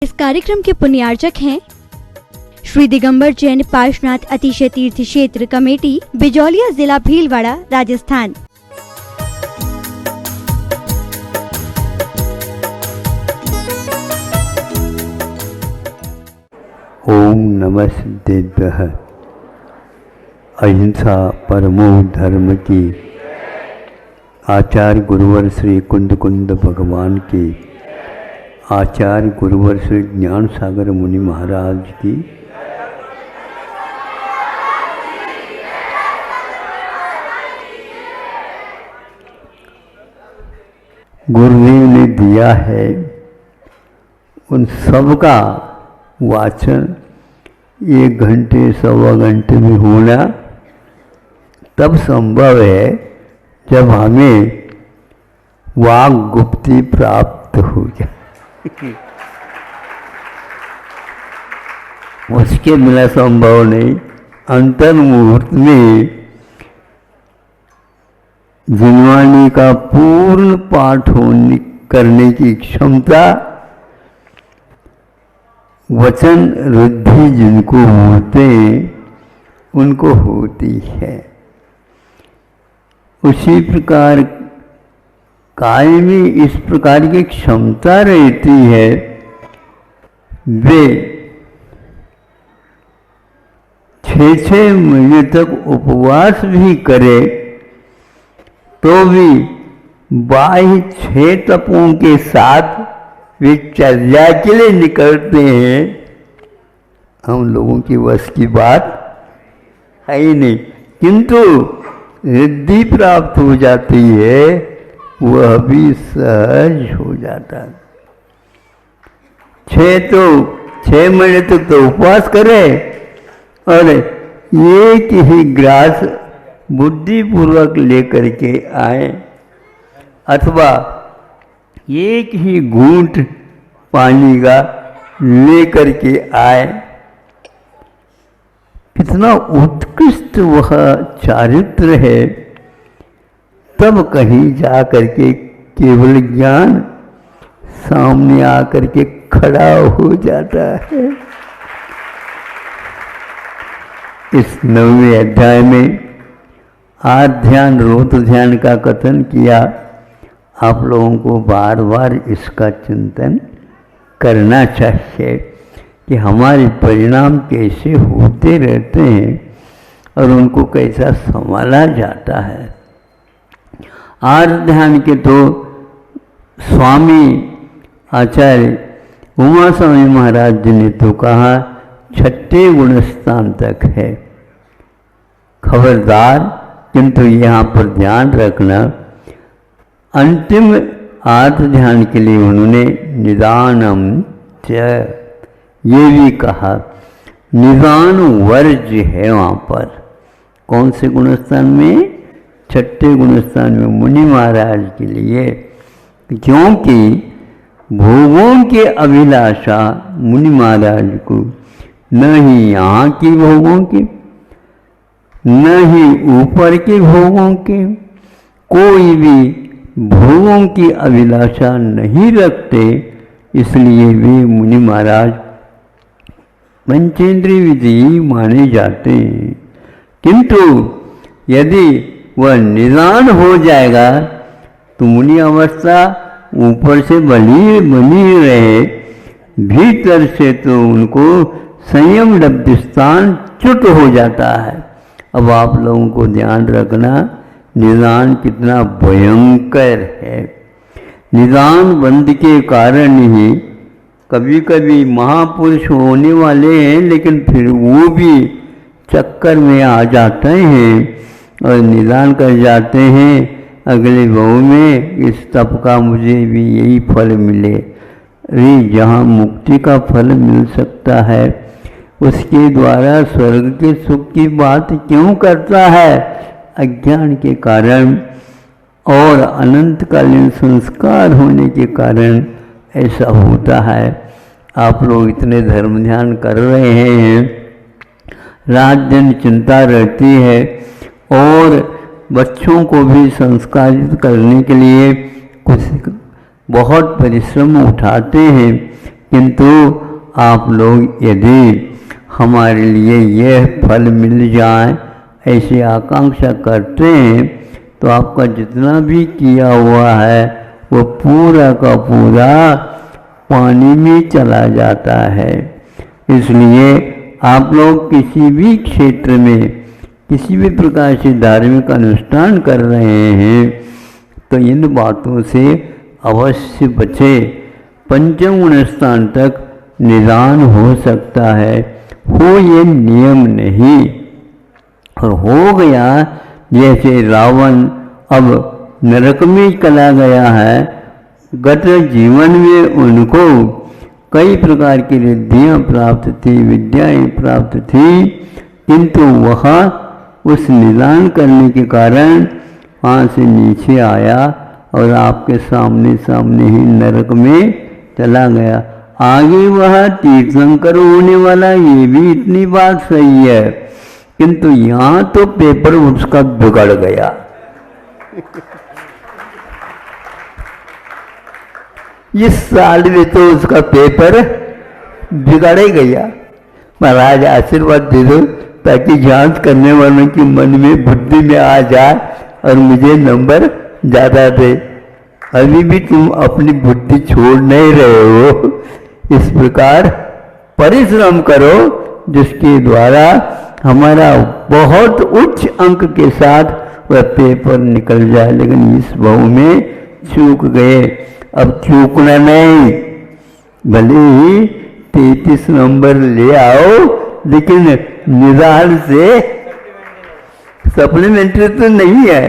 इस कार्यक्रम के पुण्यार्चक हैं श्री दिगंबर जैन पार्श्वनाथ अतिशय तीर्थ क्षेत्र कमेटी, बिजौलिया, जिला भीलवाड़ा, राजस्थान। ओम नमः सिद्धेभ्यः। अहिंसा परमो धर्म की आचार्य गुरुवर श्री कुंद कुंद भगवान की, आचार्य गुरुवर श्री ज्ञान सागर मुनि महाराज की, गुरुदेव ने दिया है उन सब का वाचन 1 घंटे सवा घंटे में होना तब संभव है जब हमें वाक गुप्ति प्राप्त हो जाए। उसके बिना संभव नहीं। अंतर मुहूर्त में जिनवाणी का पूर्ण पाठ करने की क्षमता वचन रुद्धि जिनको होते उनको होती है। उसी प्रकार काय में इस प्रकार की क्षमता रहती है, वे 6-6 महीने तक उपवास भी करे तो भी बाह्य 6 तपों के साथ वे चर्या के लिए निकलते हैं। हम लोगों की वश की बात है ही नहीं, किंतु रिद्धि प्राप्त हो जाती है, वह भी सहज हो जाता है। 6 महीने तक तो उपवास करे और एक ही ग्रास बुद्धिपूर्वक लेकर के आए, अथवा एक ही घूंट पानी का लेकर के आए। कितना उत्कृष्ट वह चारित्र है। तब कहीं जा करके केवल ज्ञान सामने आकर के खड़ा हो जाता है। इस 9वें अध्याय में आध्यान रोत ध्यान का कथन किया। आप लोगों को बार बार इसका चिंतन करना चाहिए कि हमारे परिणाम कैसे होते रहते हैं और उनको कैसा संभाला जाता है। आज ध्यान के तो स्वामी आचार्य उमा स्वामी महाराज जी ने तो कहा 6ठे गुणस्थान तक है। खबरदार, किंतु यहाँ पर ध्यान रखना, अंतिम आत्म ध्यान के लिए उन्होंने निदानम च ये भी कहा। निदान वर्ज है वहाँ पर। कौन से गुणस्थान में? 6ठे गुणस्थान में मुनि महाराज के लिए, क्योंकि भोगों के अभिलाषा मुनि महाराज को, न ही यहाँ की भोगों की, न ही ऊपर के भोगों के, कोई भी भोगों की अभिलाषा नहीं रखते। इसलिए वे मुनि महाराज पंचेंद्रिय विधि माने जाते हैं। किंतु यदि वह निदान हो जाएगा तो मुनि अवस्था ऊपर से बनी रहे, भीतर से तो उनको संयम लब्ध स्थान च्युत हो जाता है। अब आप लोगों को ध्यान रखना, निदान कितना भयंकर है। निदान बंद के कारण ही कभी कभी महापुरुष होने वाले हैं, लेकिन फिर वो भी चक्कर में आ जाते हैं और निदान कर जाते हैं अगले भाव में, इस तप का मुझे भी यही फल मिले। अरे जहाँ मुक्ति का फल मिल सकता है, उसके द्वारा स्वर्ग के सुख की बात क्यों करता है? अज्ञान के कारण और अनंतकालीन संस्कार होने के कारण ऐसा होता है। आप लोग इतने धर्म ध्यान कर रहे हैं, रात दिन चिंता रहती है, और बच्चों को भी संस्कारित करने के लिए कुछ बहुत परिश्रम उठाते हैं, किंतु आप लोग यदि हमारे लिए यह फल मिल जाए ऐसी आकांक्षा करते हैं तो आपका जितना भी किया हुआ है वो पूरा का पूरा पानी में चला जाता है। इसलिए आप लोग किसी भी क्षेत्र में किसी भी प्रकार से धार्मिक अनुष्ठान कर रहे हैं तो इन बातों से अवश्य बचे। पंचम गुण स्थान तक निदान हो सकता है, हो ये नियम नहीं। और हो गया जैसे रावण अब नरक में चला गया है, गत जीवन में उनको कई प्रकार की रिद्धियाँ प्राप्त थी, विद्याएं प्राप्त थी, किंतु वह उस निदान करने के कारण वहाँ से नीचे आया और आपके सामने सामने ही नरक में चला गया। आगे वह तीर्थंकर होने वाला, ये भी इतनी बात सही है, किंतु यहाँ तो पेपर उसका बिगड़ गया। इस साल में तो उसका पेपर बिगड़ ही गया। महाराज आशीर्वाद दे दो ताकि जांच करने वालों की मन में बुद्धि में आ जाए और मुझे नंबर ज़्यादा दे। अभी भी तुम अपनी बुद्धि छोड़ नहीं रहे हो। इस प्रकार परिश्रम करो जिसके द्वारा हमारा बहुत उच्च अंक के साथ वह पेपर निकल जाए। लेकिन इस भाव में चूक गए। अब चूकना नहीं, भले ही 33 नंबर ले आओ लेकिन निदान से सप्लीमेंट्री तो नहीं है।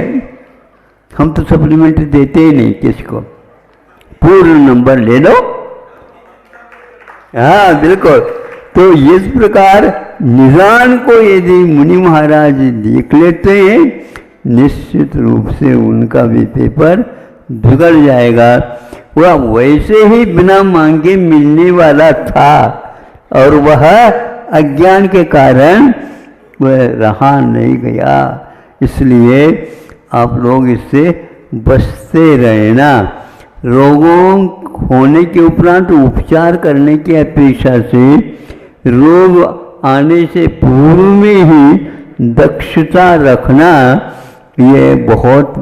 हम तो सप्लीमेंट्री देते ही नहीं किसको, पूर्ण नंबर ले लो। हाँ बिल्कुल। तो इस प्रकार निदान को यदि मुनि महाराज देख लेते हैं निश्चित रूप से उनका भी पेपर बिगड़ जाएगा। वह वैसे ही बिना मांगे मिलने वाला था और वह अज्ञान के कारण वह रहा नहीं गया। इसलिए आप लोग इससे बचते रहना। रोगों होने के उपरांत उपचार करने की अपेक्षा से रोग आने से पूर्व में ही दक्षता रखना ये बहुत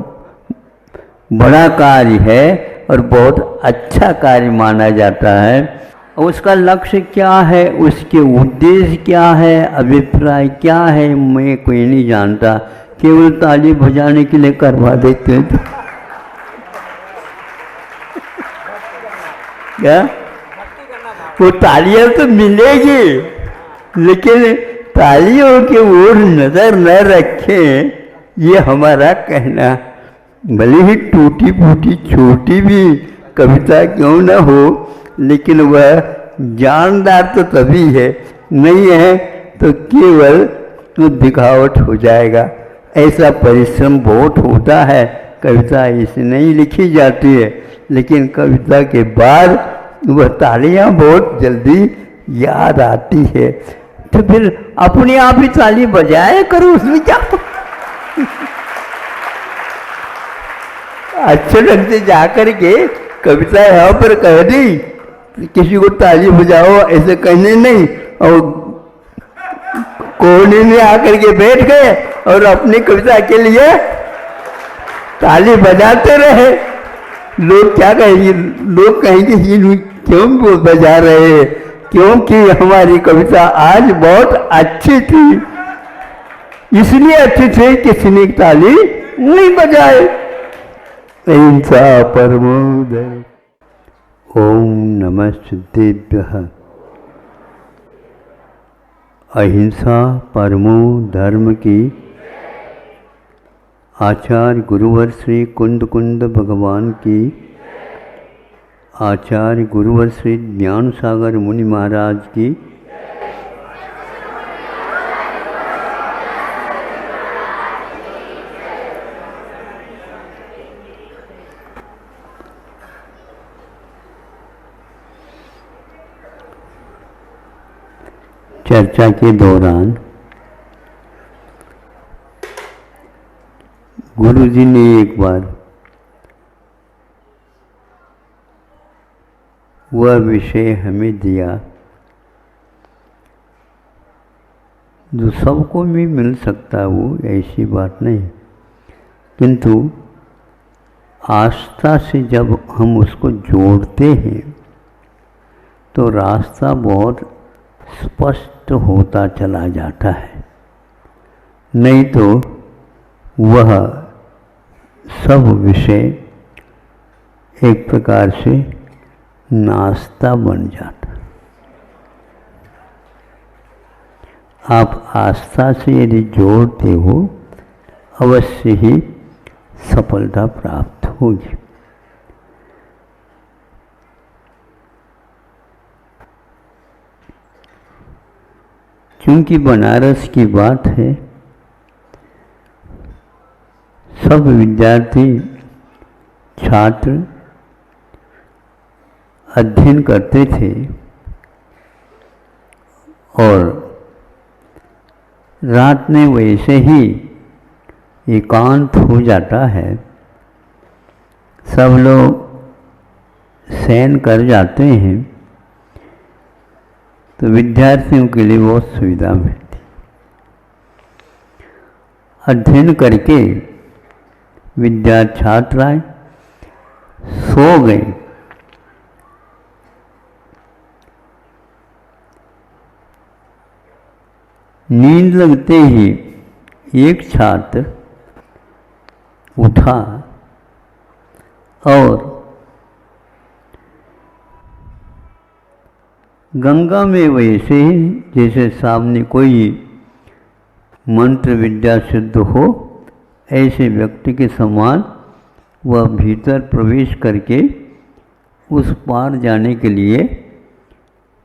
बड़ा कार्य है और बहुत अच्छा कार्य माना जाता है। उसका लक्ष्य क्या है, उसके उद्देश्य क्या है, अभिप्राय क्या है, मैं कोई नहीं जानता। केवल ताली बजाने के लिए करवा देते हैं तो क्या वो तालियां तो मिलेगी लेकिन तालियों की ओर नजर न रखें, ये हमारा कहना। भले ही टूटी फूटी छोटी भी कविता क्यों न हो लेकिन वह जानदार तो तभी है, नहीं है तो केवल तो दिखावट हो जाएगा। ऐसा परिश्रम बहुत होता है। कविता ऐसे नहीं लिखी जाती है लेकिन कविता के बाद वह तालियां बहुत जल्दी याद आती है। तो फिर अपने आप ही ताली बजाया करो, उसमें क्या अच्छे ढंग से जाकर के कविता यहाँ पर कह दी, किसी को ताली बजाओ ऐसे कहने नहीं, और कोने में आकर के बैठ गए और अपनी कविता के लिए ताली बजाते रहे। लोग क्या कहेंगे, लोग कहेंगे ये क्यों वो बजा रहे हैं, क्योंकि हमारी कविता आज बहुत अच्छी थी, इसलिए अच्छी थी किसी ने ताली नहीं बजाए। अहिंसा परमो धर्म। ओम नमः सिद्धेभ्यः। अहिंसा परमो धर्म की आचार्य गुरुवर श्री कुंद कुंद भगवान की, आचार्य गुरुवर श्री ज्ञान सागर मुनि महाराज की, चर्चा के दौरान गुरु जी ने एक बार वह विषय हमें दिया जो सबको भी मिल सकता है, वो ऐसी बात नहीं। किंतु आस्था से जब हम उसको जोड़ते हैं तो रास्ता बहुत स्पष्ट होता चला जाता है, नहीं तो वह सब विषय एक प्रकार से नाश्ता बन जाता। आप आस्था से यदि जोड़ते हो अवश्य ही सफलता प्राप्त होगी। क्योंकि बनारस की बात है, सब विद्यार्थी छात्र अध्ययन करते थे और रात में वैसे ही एकांत हो जाता है, सब लोग शयन कर जाते हैं, तो विद्यार्थियों के लिए बहुत सुविधा मिलती। अध्ययन करके छात्र आए, सो गए, नींद लगते ही एक छात्र उठा और गंगा में वैसे ही जैसे सामने कोई मंत्र विद्या सिद्ध हो, ऐसे व्यक्ति के समान वह भीतर प्रवेश करके उस पार जाने के लिए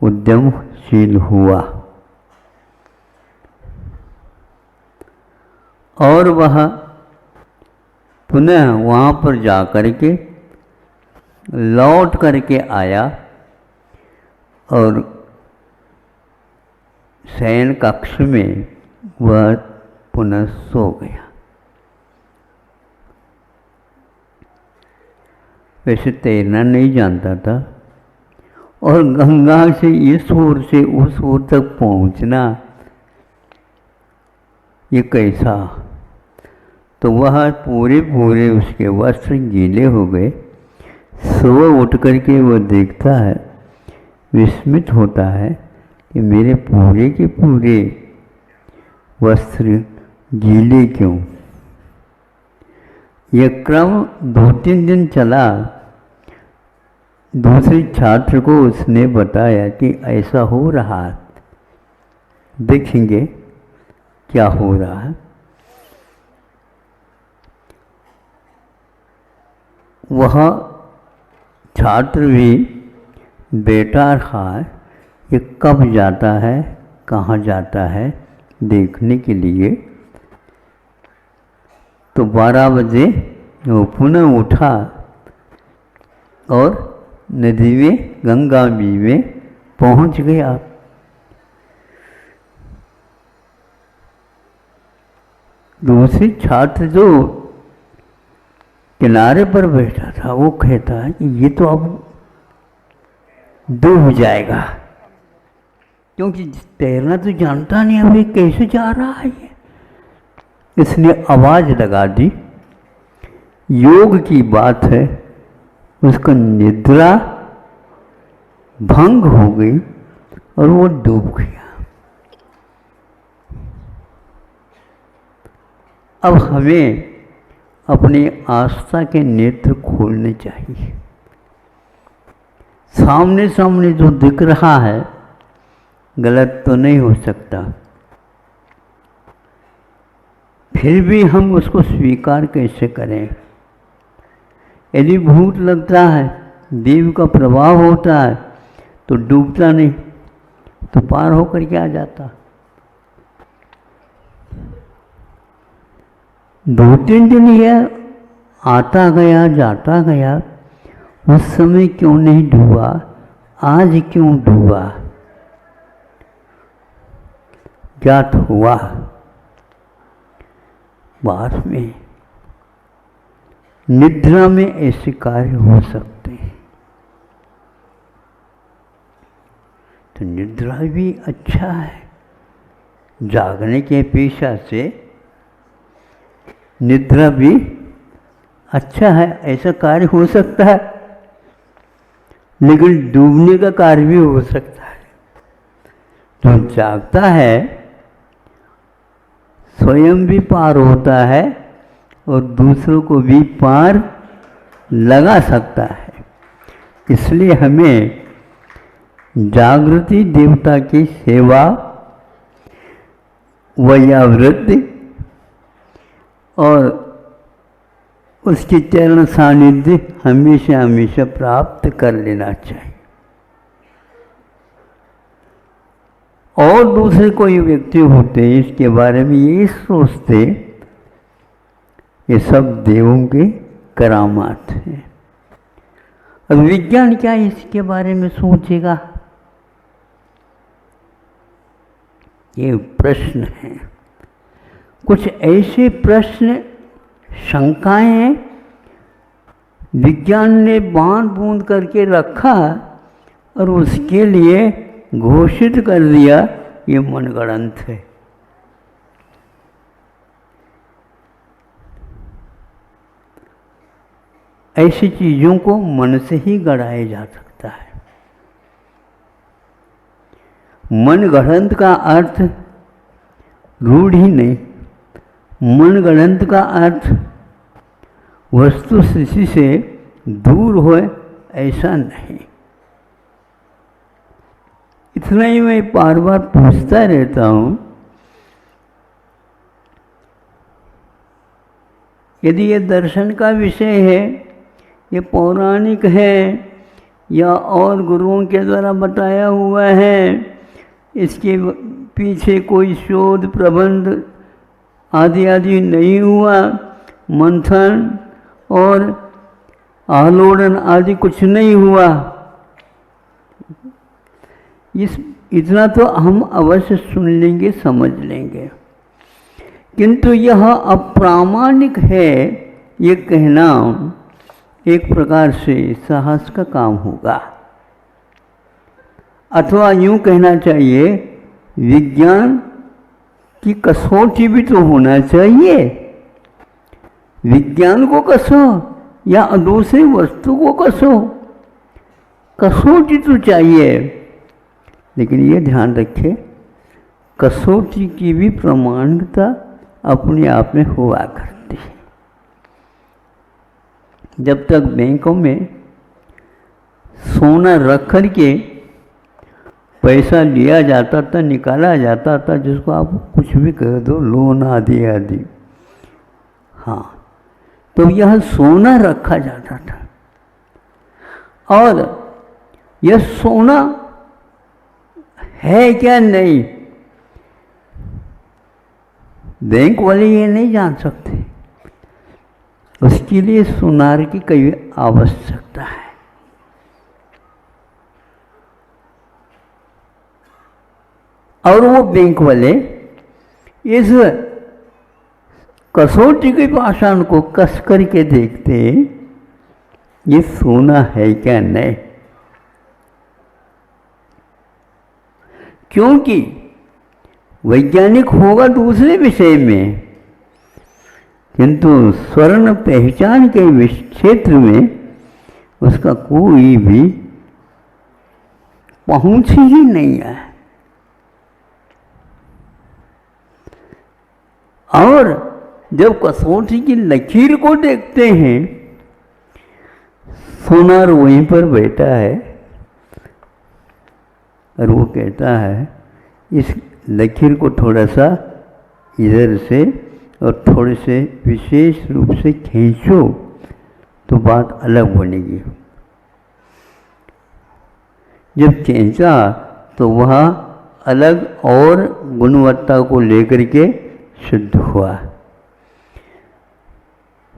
उद्यमशील हुआ और वह पुनः वहाँ पर जा करके लौट करके आया और शयन कक्ष में वह पुनः सो गया। वैसे तैरना नहीं जानता था और गंगा से इस ओर से उस ओर तक पहुंचना ये कैसा। तो वह पूरे उसके वस्त्र गीले हो गए। सुबह उठ करके वह देखता है, विस्मित होता है कि मेरे पूरे के पूरे वस्त्र गीले क्यों। यह क्रम 2-3 दिन चला। दूसरे छात्र को उसने बताया कि ऐसा हो रहा है, देखेंगे क्या हो रहा है। वह छात्र भी बेटा रहा कि कब जाता है, कहाँ जाता है देखने के लिए। तो 12 बजे वो पुनः उठा और नदी में, गंगा जी में पहुंच गया। दूसरी छात्र जो किनारे पर बैठा था वो कहता है कि ये तो अब डूब जाएगा, क्योंकि तैरना तो जानता नहीं, अभी कैसे जा रहा है ये। इसने आवाज लगा दी। योग की बात है, उसका निद्रा भंग हो गई और वो डूब गया। अब हमें अपनी आस्था के नेत्र खोलने चाहिए। सामने सामने जो दिख रहा है गलत तो नहीं हो सकता, फिर भी हम उसको स्वीकार कैसे करें। यदि भूत लगता है, देव का प्रभाव होता है, तो डूबता नहीं, तो पार होकर के आ जाता। 2-3 दिन यह आता गया जाता गया, उस समय क्यों नहीं डूबा, आज क्यों डूबा। ज्ञात हुआ बाद में निद्रा में ऐसे कार्य हो सकते हैं। तो निद्रा भी अच्छा है। जागने के अपेक्षा से निद्रा भी अच्छा है, ऐसा कार्य हो सकता है। लेकिन डूबने का कार्य भी हो सकता है। जो जागता है स्वयं भी पार होता है और दूसरों को भी पार लगा सकता है। इसलिए हमें जागृति देवता की सेवा, वैयावृत्ति और उसके चरण सानिध्य हमेशा हमेशा प्राप्त कर लेना चाहिए। और दूसरे कोई व्यक्ति होते इसके बारे में ये सोचते ये सब देवों के करामात हैं। अब विज्ञान क्या इसके बारे में सोचेगा? ये प्रश्न है। कुछ ऐसे प्रश्न, शंकाएं हैं विज्ञान ने बांध बूंद करके रखा और उसके लिए घोषित कर दिया ये मनगढ़ंत है। ऐसी चीजों को मन से ही गढ़ाया जा सकता है। मनगढ़ंत का अर्थ रूढ़ी नहीं, मनगढ़ंत का अर्थ वस्तु स्थिति से दूर हो, ऐसा नहीं। इतना ही मैं बार बार पूछता रहता हूँ, यदि ये दर्शन का विषय है, ये पौराणिक है या और गुरुओं के द्वारा बताया हुआ है, इसके पीछे कोई शोध प्रबंध आदि आदि नहीं हुआ, मंथन और आलोड़न आदि कुछ नहीं हुआ, इतना तो हम अवश्य सुन लेंगे, समझ लेंगे। किंतु यह अप्रामाणिक है ये कहना एक प्रकार से साहस का काम होगा। अथवा यूँ कहना चाहिए विज्ञान की कसौटी भी तो होना चाहिए। विज्ञान को कसो या दूसरी वस्तु को कसो, कसौटी तो चाहिए। लेकिन ये ध्यान रखें, कसौटी की भी प्रमाणिकता अपने आप में हुआ करती है। जब तक बैंकों में सोना रख कर के पैसा लिया जाता था, निकाला जाता था, जिसको आप कुछ भी कह दो, लोन आदि आदि, हाँ, तो यह सोना रखा जाता था। और यह सोना है क्या नहीं, बैंक वाले ये नहीं जान सकते। उसके लिए सुनार की कई आवश्यकता है। और वो बैंक वाले इस कसौटी के पाषाण को कस करके देखते ये सोना है क्या नहीं। क्योंकि वैज्ञानिक होगा दूसरे विषय में, किंतु स्वर्ण पहचान के क्षेत्र में उसका कोई भी पहुंच ही नहीं है। और जब कसौटी की लकीर को देखते हैं, सोनार वहीं पर बैठा है और वो कहता है इस लकीर को थोड़ा सा इधर से और थोड़े से विशेष रूप से खींचो तो बात अलग बनेगी। जब खींचा तो वह अलग और गुणवत्ता को लेकर के शुद्ध हुआ।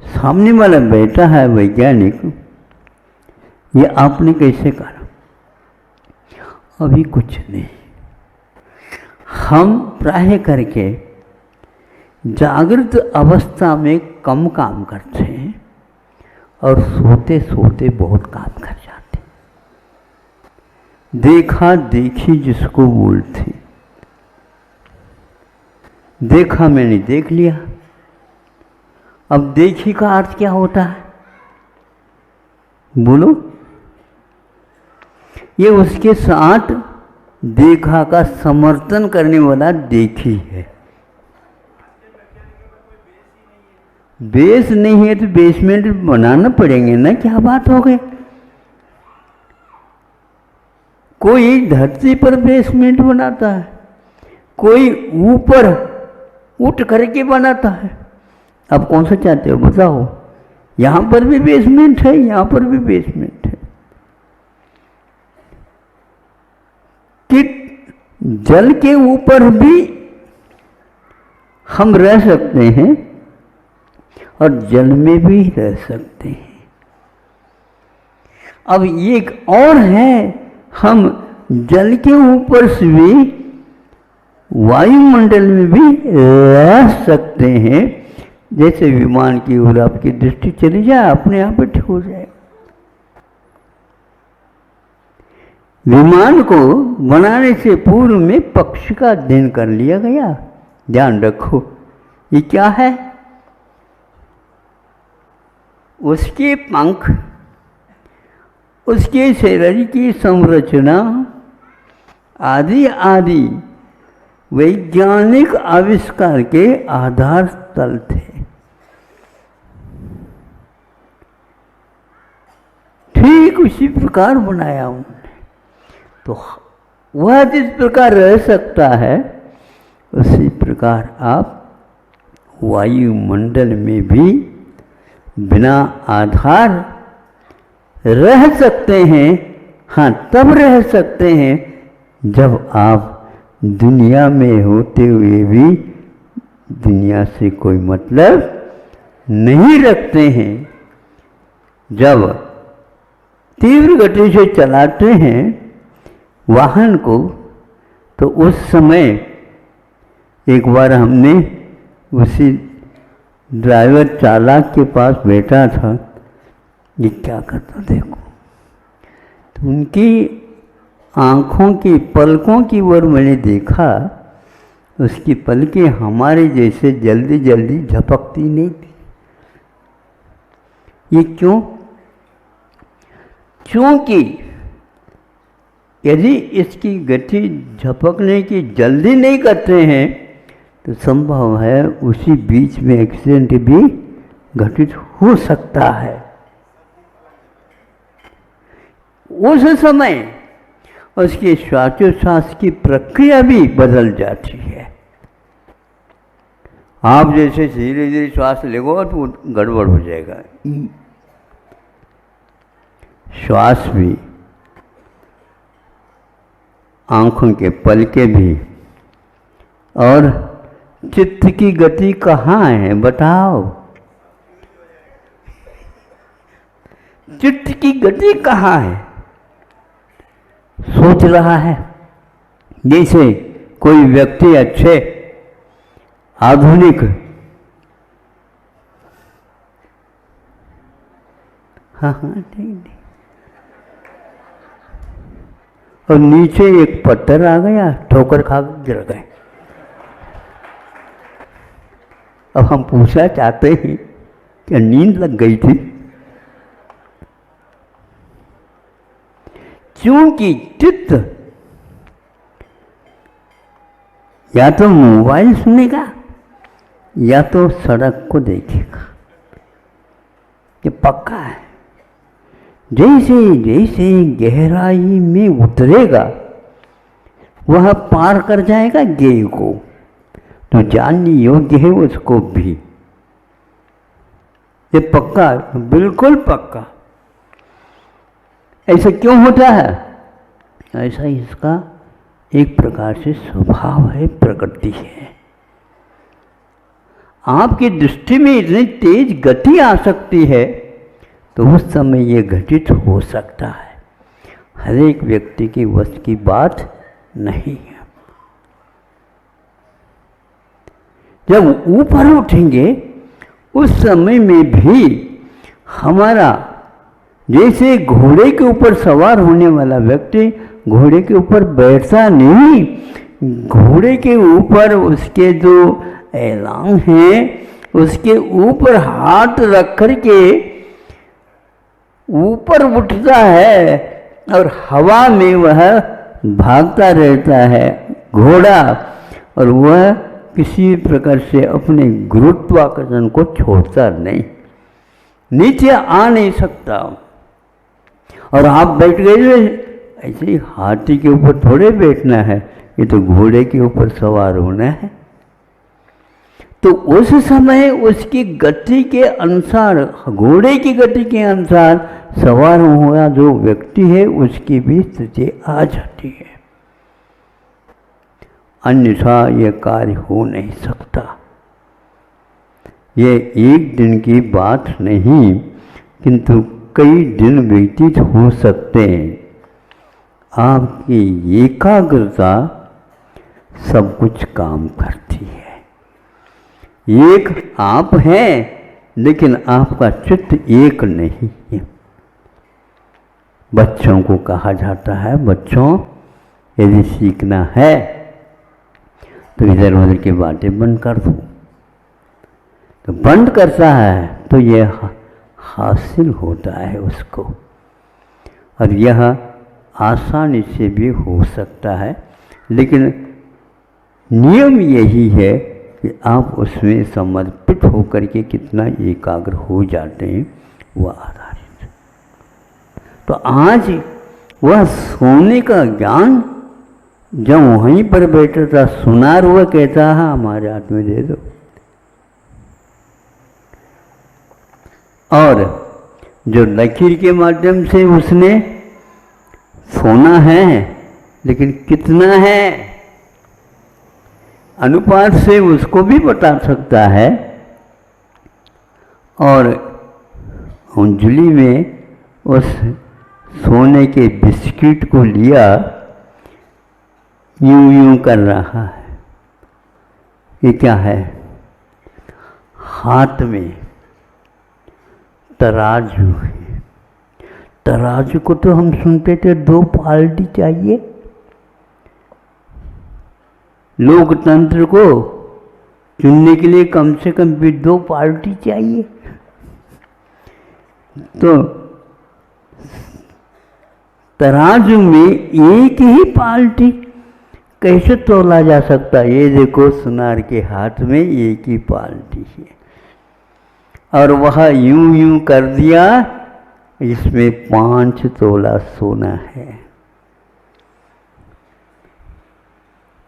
सामने वाला बैठा है वैज्ञानिक, ये आपने कैसे करा? अभी कुछ नहीं। हम प्राय करके जागृत अवस्था में कम काम करते हैं और सोते सोते बहुत काम कर जाते हैं। देखा देखी जिसको बोलते, देखा मैंने देख लिया। अब देखी का अर्थ क्या होता है बोलो? ये उसके साथ देखा का समर्थन करने वाला देखी है। बेस नहीं है तो बेसमेंट बनाना पड़ेंगे ना, क्या बात हो गई? कोई धरती पर बेसमेंट बनाता है, कोई ऊपर उठ करके बनाता है। अब कौन सा चाहते हो बताओ? यहां पर भी बेसमेंट है, यहां पर भी बेसमेंट है। कि जल के ऊपर भी हम रह सकते हैं और जल में भी रह सकते हैं। अब एक और है, हम जल के ऊपर से भी वायुमंडल में भी रह सकते हैं। जैसे विमान की ओर आपकी दृष्टि चली जाए, अपने आप ही ठीक हो जाए। विमान को बनाने से पूर्व में पक्षी का अध्ययन कर लिया गया। ध्यान रखो, ये क्या है? उसके पंख, उसके शरीर की संरचना आदि आदि वैज्ञानिक आविष्कार के आधार स्थल थे। ठीक उसी प्रकार बनाया उन्होंने। तो वह जिस प्रकार रह सकता है उसी प्रकार आप वायुमंडल में भी बिना आधार रह सकते हैं। हाँ, तब रह सकते हैं जब आप दुनिया में होते हुए भी दुनिया से कोई मतलब नहीं रखते हैं। जब तीव्र गति से चलाते हैं वाहन को, तो उस समय एक बार हमने उसी ड्राइवर चालक के पास बैठा था। ये क्या करता देखो, तो उनकी आँखों की पलकों की ओर मैंने देखा, उसकी पलकें हमारे जैसे जल्दी जल्दी झपकती नहीं थी। ये क्यों? क्योंकि यदि इसकी गति झपकने की जल्दी नहीं करते हैं तो संभव है उसी बीच में एक्सीडेंट भी घटित हो सकता है। उस समय उसके श्वासोच्छ्वास की प्रक्रिया भी बदल जाती है। आप जैसे धीरे धीरे श्वास लेगो तो गड़बड़ हो जाएगा। श्वास भी, आंखों के पलके भी, और चित्त की गति कहाँ है बताओ? चित्त की गति कहाँ है? सोच रहा है। जैसे कोई व्यक्ति अच्छे आधुनिक हाँ ठीक, और नीचे एक पत्थर आ गया, ठोकर खा गिर गए। अब हम पूछना चाहते हैं कि नींद लग गई थी? क्योंकि चित्त या तो मोबाइल सुनेगा या तो सड़क को देखेगा। ये पक्का है। जैसे जैसे गहराई में उतरेगा वह पार कर जाएगा गेय को, तो जानने योग्य है उसको भी। ये पक्का, बिल्कुल पक्का। ऐसा क्यों होता है? ऐसा इसका एक प्रकार से स्वभाव है, प्रकृति है। आपकी दृष्टि में इतनी तेज गति आ सकती है तो उस समय ये घटित हो सकता है। हर एक व्यक्ति की वश की बात नहीं है। जब ऊपर उठेंगे उस समय में भी हमारा, जैसे घोड़े के ऊपर सवार होने वाला व्यक्ति घोड़े के ऊपर बैठता नहीं, घोड़े के ऊपर उसके जो ऐलान हैं उसके ऊपर हाथ रख कर के ऊपर उठता है और हवा में वह भागता रहता है घोड़ा, और वह किसी प्रकार से अपने गुरुत्वाकर्षण को छोड़ता नहीं, नीचे आ नहीं सकता। और आप बैठ गए, ऐसे ही हाथी के ऊपर थोड़े बैठना है, ये तो घोड़े के ऊपर सवार होना है। तो उस समय उसकी गति के अनुसार, घोड़े की गति के अनुसार सवार हुआ जो व्यक्ति है उसकी भी स्थिति आ जाती है, अन्यथा यह कार्य हो नहीं सकता। ये एक दिन की बात नहीं, किंतु कई दिन व्यतीत हो सकते हैं। आपकी एकाग्रता सब कुछ काम करती है। एक आप हैं, लेकिन आपका चित्त एक नहीं है। बच्चों को कहा जाता है, बच्चों यदि सीखना है तो इधर उधर की बातें बंद कर दो। तो बंद करता है तो यह हासिल होता है उसको, और यह आसानी से भी हो सकता है। लेकिन नियम यही है कि आप उसमें समर्पित होकर के कितना एकाग्र हो जाते हैं वह आधारित। तो आज वह सोने का ज्ञान जब वहीं पर बैठा था, सुनार हुआ कहता है हमारे हाथ में दे दो, और जो लकीर के माध्यम से उसने सोना है, लेकिन कितना है अनुपात से उसको भी बता सकता है। और अंजलि में उस सोने के बिस्किट को लिया, यूं यूं कर रहा है। ये क्या है? हाथ में तराजू है। तराजू को तो हम सुनते थे 2 पाल्टी चाहिए, लोकतंत्र को चुनने के लिए कम से कम भी 2 पार्टी चाहिए। तो तराजू में एक ही पार्टी कैसे तोला जा सकता है? ये देखो सुनार के हाथ में एक ही पार्टी है, और वह यूं यूं कर दिया, इसमें 5 तोला सोना है।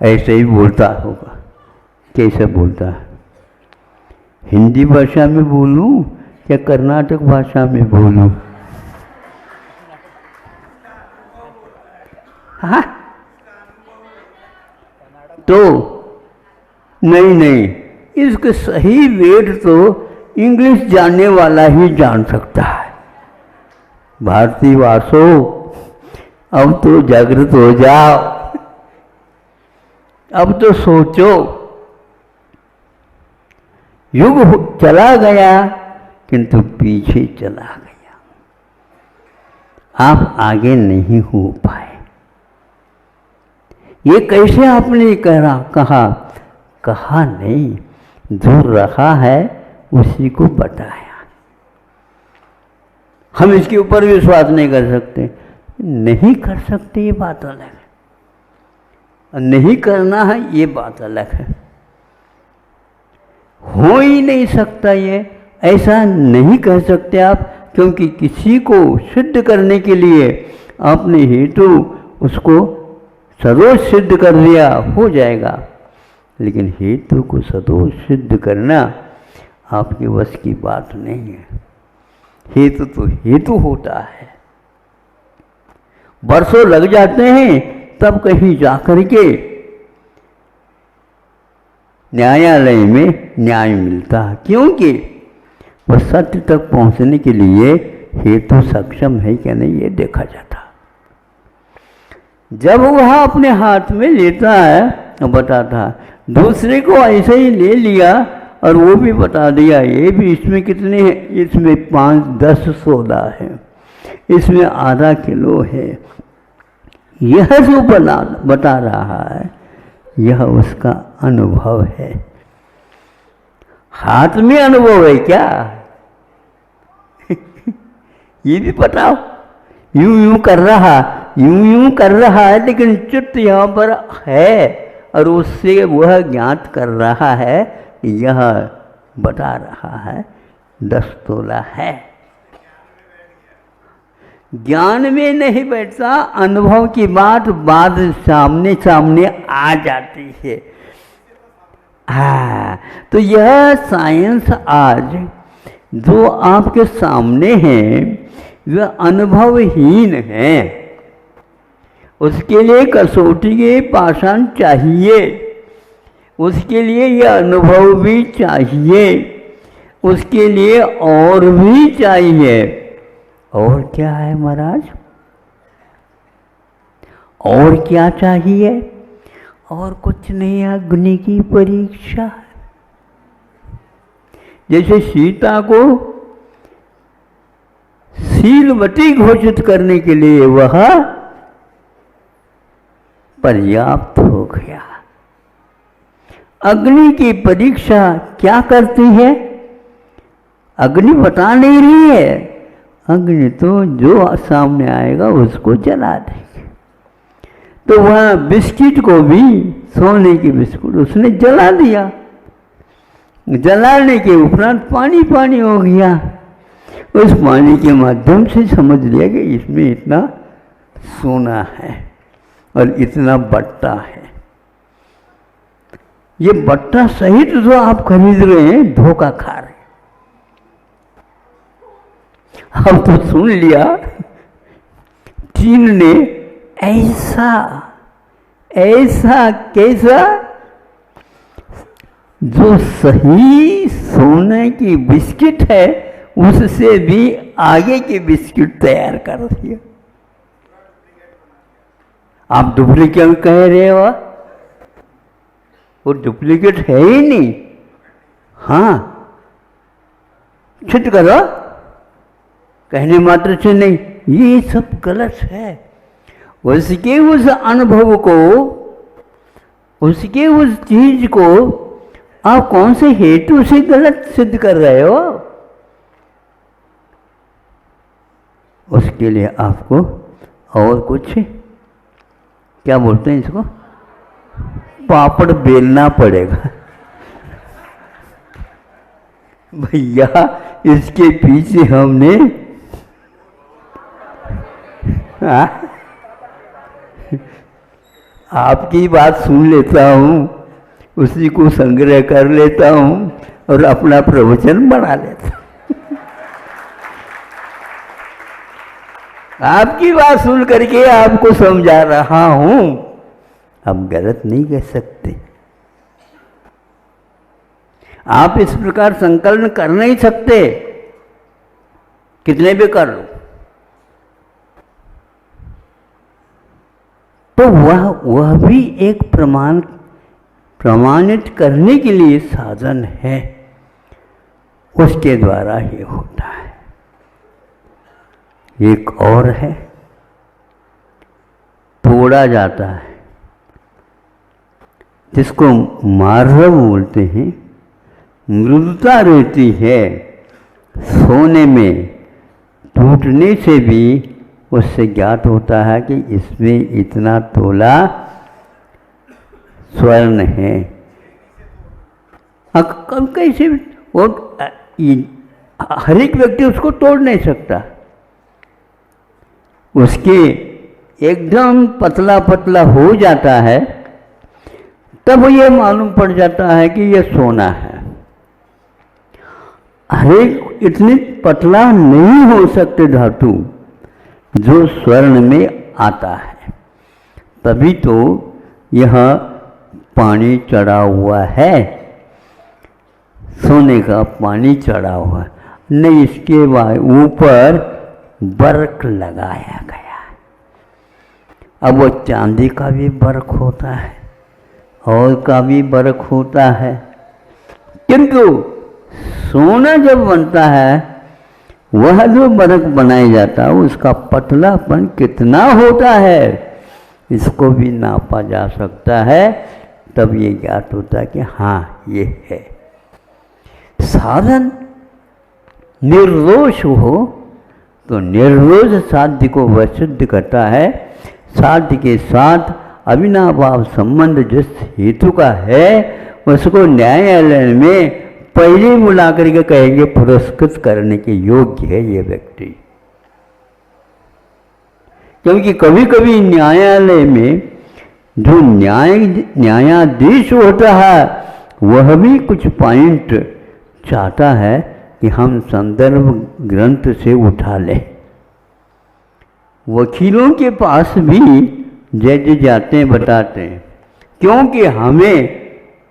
ऐसे ही बोलता होगा। कैसे बोलता है? हिंदी भाषा में बोलूं या कर्नाटक भाषा में बोलूं? हाँ, तो नहीं, इसके सही वेट तो इंग्लिश जानने वाला ही जान सकता है। भारतीय वासो, अब तो जागृत हो जाओ, अब तो सोचो। युग चला गया किंतु पीछे चला गया, आप आगे नहीं हो पाए। ये कैसे आपने कहा नहीं, जो रहा है उसी को बताया। हम इसके ऊपर विश्वास नहीं कर सकते, ये बात अलग है। नहीं करना है ये बात अलग है। हो ही नहीं सकता, ये ऐसा नहीं कह सकते आप, क्योंकि किसी को सिद्ध करने के लिए आपने हेतु उसको सदोष सिद्ध कर दिया, हो जाएगा। लेकिन हेतु को सदोष सिद्ध करना आपके वश की बात नहीं है। हेतु तो हेतु होता है। वर्षों लग जाते हैं तब कहीं जाकर के न्यायालय में न्याय मिलता है, क्योंकि वह सत्य तक पहुंचने के लिए हेतु सक्षम है क्या नहीं ये देखा जाता। जब वह अपने हाथ में लेता है और बताता है, दूसरे को ऐसे ही ले लिया और वो भी बता दिया, ये भी इसमें कितने हैं, इसमें 5-10 सोदा है, इसमें आधा किलो है, यह जो बता रहा है यह उसका अनुभव है। हाथ में अनुभव है क्या? ये भी बताओ। यूं यूं कर रहा है लेकिन चित्त यहाँ पर है और उससे वह ज्ञात कर रहा है, यह बता रहा है 10 तोला है। ज्ञान में नहीं बैठता, अनुभव की बात बाद सामने सामने आ जाती है। हाँ, तो यह साइंस आज जो आपके सामने है वह अनुभवहीन है। उसके लिए कसौटी के पाषाण चाहिए, उसके लिए यह अनुभव भी चाहिए, उसके लिए और भी चाहिए। और क्या है महाराज? और क्या चाहिए? और कुछ नहीं, अग्नि की परीक्षा है। जैसे सीता को शीलवती घोषित करने के लिए वह पर्याप्त हो गया। अग्नि की परीक्षा क्या करती है? अग्नि बता नहीं रही है, अग्नि तो जो सामने आएगा उसको जला देगी। तो वह बिस्किट को भी, सोने की बिस्कुट उसने जला दिया। जलाने के उपरांत पानी पानी हो गया। उस पानी के माध्यम से समझ लिया कि इसमें इतना सोना है और इतना बट्टा है। ये बट्टा सहित जो आप खरीद रहे हैं धोखा खा रहे हैं। अब तो सुन लिया, चीन ने ऐसा कैसा जो सही सोने की बिस्किट है उससे भी आगे की बिस्किट तैयार कर दिया। आप डुप्लीकेट कह रहे हो, वो डुप्लीकेट है ही नहीं। हाँ, छिट करो, कहने मात्र से नहीं, ये सब गलत है। उसके उस अनुभव को, उसके उस चीज को आप कौन से हेतु से गलत सिद्ध कर रहे हो? उसके लिए आपको और कुछ, क्या बोलते हैं इसको, पापड़ बेलना पड़ेगा। भैया इसके पीछे हमने आपकी बात सुन लेता हूँ, उसी को संग्रह कर लेता हूँ और अपना प्रवचन बना लेता हूँ। आपकी बात सुन करके आपको समझा रहा हूँ, हम गलत नहीं कह सकते। आप इस प्रकार संकल्प कर नहीं सकते, कितने भी कर लो। तो वह भी एक प्रमाणित करने के लिए साधन है, उसके द्वारा ही होता है। एक और है, तोड़ा जाता है, जिसको मार्व बोलते हैं। मृदुता रहती है, सोने में टूटने से भी उससे ज्ञात होता है कि इसमें इतना तोला स्वर्ण है। अब कैसे वो हर एक व्यक्ति उसको तोड़ नहीं सकता। उसके एकदम पतला पतला हो जाता है, तब ये मालूम पड़ जाता है कि यह सोना है। हर एक इतनी पतला नहीं हो सकते धातु जो स्वर्ण में आता है, तभी तो यह पानी चढ़ा हुआ है, सोने का पानी चढ़ा हुआ है। नहीं, इसके ऊपर बर्क लगाया गया। अब वो चांदी का भी बर्क होता है और का भी बर्क होता है, किंतु सोना जब बनता है, वह जो बर्क बनाया जाता है उसका पतलापन कितना होता है, इसको भी नापा जा सकता है, तब ये ज्ञात होता है कि हाँ ये है। साधन निर्दोष हो तो निर्दोष साध्य को वह सिद्ध करता है। साध्य के साथ अविनाभाव संबंध जिस हेतु का है उसको न्यायालय में पहले बुला करके कहेंगे पुरस्कृत करने के योग्य है ये व्यक्ति। क्योंकि कभी कभी न्यायालय में जो न्यायाधीश होता है वह भी कुछ पॉइंट चाहता है कि हम संदर्भ ग्रंथ से उठा लें। वकीलों के पास भी जज जाते हैं, बताते हैं, क्योंकि हमें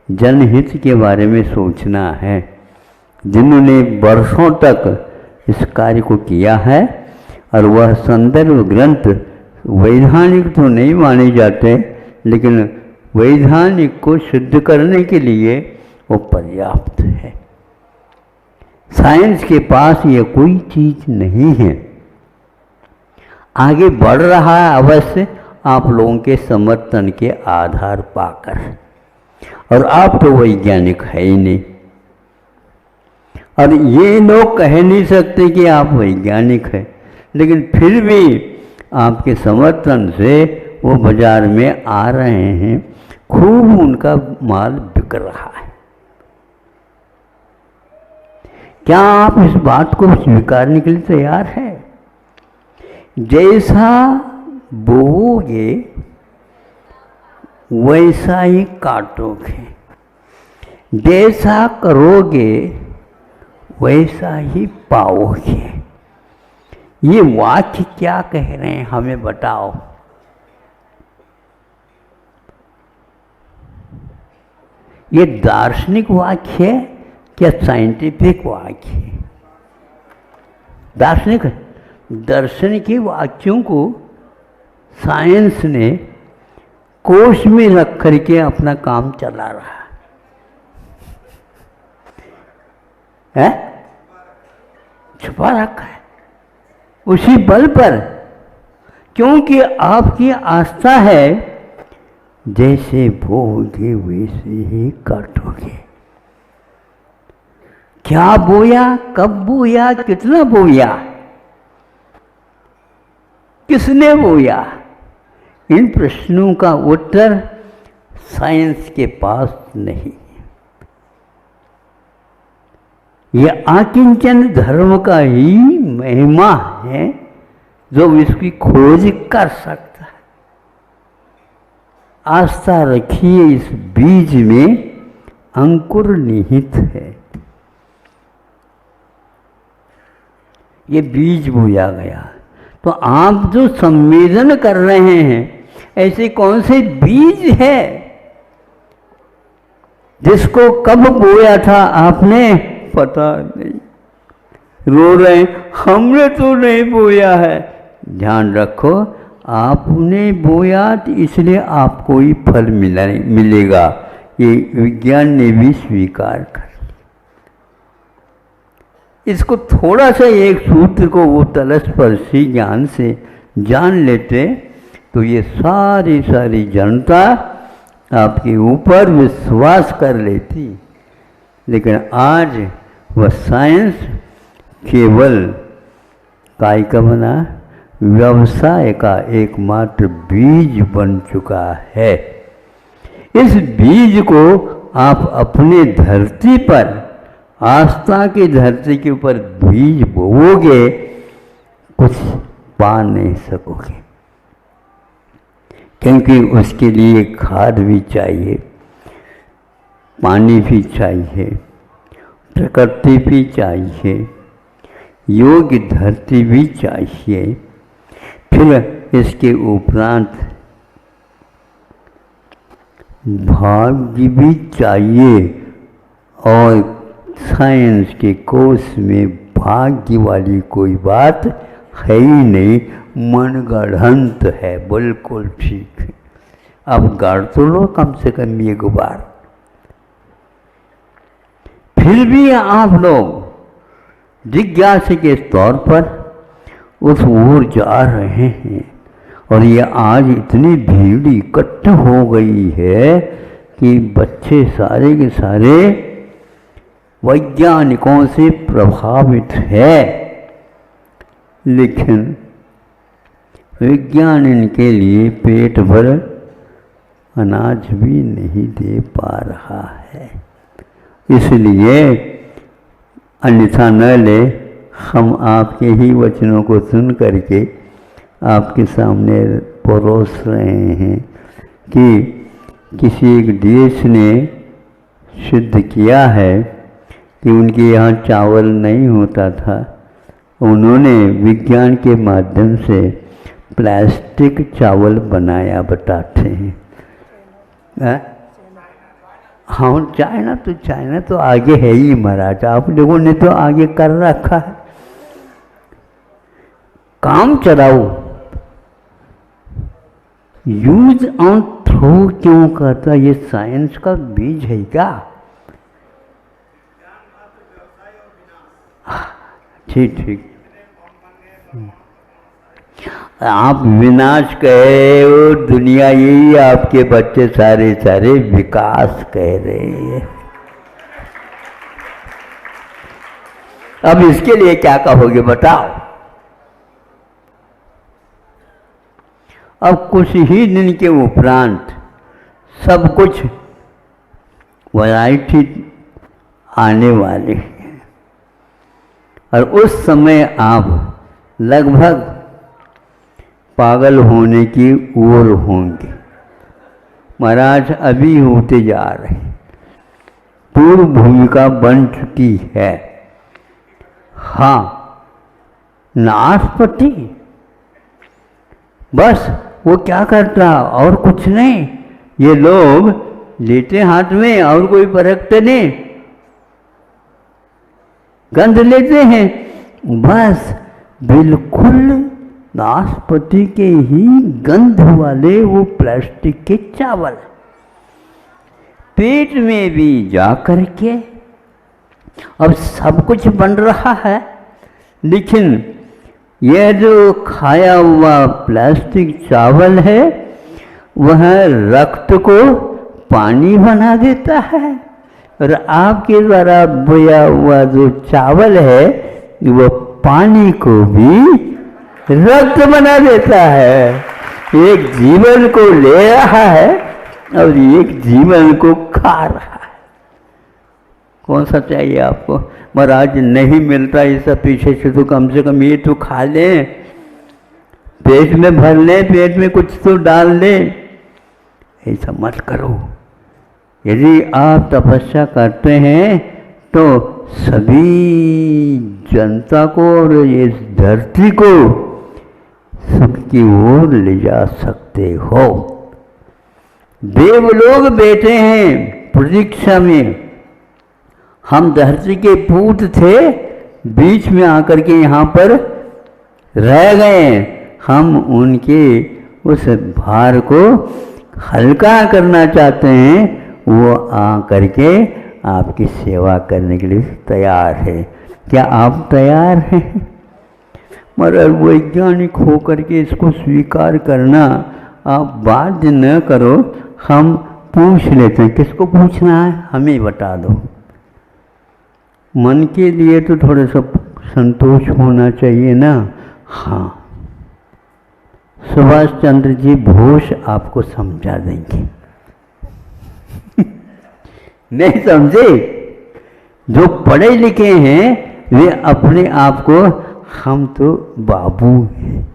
जनहित के बारे में सोचना है। जिन्होंने वर्षों तक इस कार्य को किया है और वह संदर्भ ग्रंथ वैधानिक तो नहीं माने जाते, लेकिन वैधानिक को सिद्ध करने के लिए वो पर्याप्त है। साइंस के पास ये कोई चीज नहीं है। आगे बढ़ रहा है अवश्य आप लोगों के समर्थन के आधार पाकर, और आप तो वैज्ञानिक है ही नहीं, और ये लोग कह नहीं सकते कि आप वैज्ञानिक हैं, लेकिन फिर भी आपके समर्थन से वो बाजार में आ रहे हैं, खूब उनका माल बिक रहा है। क्या आप इस बात को स्वीकारने के लिए तैयार हैं? जैसा बोओगे वैसा ही काटोगे, जैसा करोगे वैसा ही पाओगे। ये वाक्य क्या कह रहे हैं हमें बताओ। ये दार्शनिक वाक्य है क्या साइंटिफिक वाक्य है? दार्शनिक है। दर्शन के वाक्यों को साइंस ने कोश में रख करके अपना काम चला रहा है, छुपा रखा है उसी बल पर, क्योंकि आपकी आस्था है जैसे बोओगे वैसे ही काटोगे। क्या बोया, कब बोया, कितना बोया, किसने बोया, इन प्रश्नों का उत्तर साइंस के पास नहीं। यह आकिंचन धर्म का ही महिमा है जो इसकी खोज कर सकता है। आस्था रखिए, इस बीज में अंकुर निहित है। ये बीज बोया गया, तो आप जो संवेदन कर रहे हैं ऐसे कौन से बीज है जिसको कब बोया था आपने पता नहीं। रो रहे हमने तो नहीं बोया है। ध्यान रखो, आपने बोया तो इसलिए आपको ही फल मिलेगा। ये विज्ञान ने भी स्वीकार कर। इसको थोड़ा सा एक सूत्र को वो तलस्पर्शी ज्ञान से जान लेते तो ये सारी जनता आपके ऊपर विश्वास कर लेती। लेकिन आज वह साइंस केवल काय का बना, व्यवसाय का एकमात्र बीज बन चुका है। इस बीज को आप अपने धरती पर, आस्था की धरती के ऊपर बीज बोओगे, कुछ पा नहीं सकोगे, क्योंकि उसके लिए खाद भी चाहिए, पानी भी चाहिए, प्रकृति भी चाहिए, योग्य धरती भी चाहिए, फिर इसके उपरांत भाग्य भी चाहिए। और साइंस के कोर्स में भाग्य वाली कोई बात है ही नहीं, मनगढ़ंत है। बिल्कुल ठीक है। अब गाड़ तो लो कम से कम ये गुबार। फिर भी आप लोग जिज्ञासा के तौर पर उस ओर जा रहे हैं और ये आज इतनी भीड़ इकट्ठ हो गई है कि बच्चे सारे के सारे वैज्ञानिकों से प्रभावित है, लेकिन विज्ञान इनके लिए पेट भर अनाज भी नहीं दे पा रहा है। इसलिए अन्यथा न ले, हम आपके ही वचनों को सुन करके आपके सामने परोस रहे हैं कि किसी एक देश ने सिद्ध किया है कि उनके यहाँ चावल नहीं होता था, उन्होंने विज्ञान के माध्यम से प्लास्टिक चावल बनाया बताते हैं। हाँ, चाइना तो आगे है ही महाराज, आप लोगों ने तो आगे कर रखा है। काम चलाओ, यूज ऑन थ्रो क्यों कहता, ये साइंस का बीज है क्या? ठीक, आप विनाश कहे वो दुनिया, यही आपके बच्चे सारे विकास कह रहे हैं। अब इसके लिए क्या कहोगे बताओ? अब कुछ ही दिन के उपरांत सब कुछ वैरायटी आने वाले हैं और उस समय आप लगभग पागल होने की ओर होंगे। महाराज अभी होते जा रहे, पूर्व भूमिका बन चुकी है। हाँ, नाशपति बस वो क्या करता और कुछ नहीं, ये लोग लेते हाथ में और कोई परखते नहीं, गंध लेते हैं बस, बिल्कुल नाशपति के ही गंध वाले वो प्लास्टिक के चावल पेट में भी जा करके अब सब कुछ बन रहा है, लेकिन यह जो खाया हुआ प्लास्टिक चावल है वह रक्त को पानी बना देता है और आपके द्वारा बोया हुआ जो चावल है वो पानी को भी रक्त बना देता है। एक जीवन को ले रहा है और एक जीवन को खा रहा है। कौन सा चाहिए आपको? महाराज नहीं मिलता ये सब पीछे से, तो कम से कम ये तो खा लें, पेट में भर लें, पेट में कुछ तो डाल लें। ऐसा मत करो। यदि आप तपस्या करते हैं तो सभी जनता को और इस धरती को सुख की ओर ले जा सकते हो। देवलोग बैठे हैं प्रतीक्षा में, हम धरती के पूत थे, बीच में आकर के यहाँ पर रह गए। हम उनके उस भार को हल्का करना चाहते हैं, वो आ करके आपकी सेवा करने के लिए तैयार है। क्या आप तैयार हैं? मगर वैज्ञानिक होकर के इसको स्वीकार करना आप बाध्य न करो। हम पूछ लेते हैं, किसको पूछना है हमें बता दो। मन के लिए तो थोड़ा सा संतोष होना चाहिए ना। हाँ, सुभाष चंद्र जी बोस आपको समझा देंगे। नहीं समझे? जो पढ़े लिखे हैं वे अपने आप को हम तो बाबू हैं,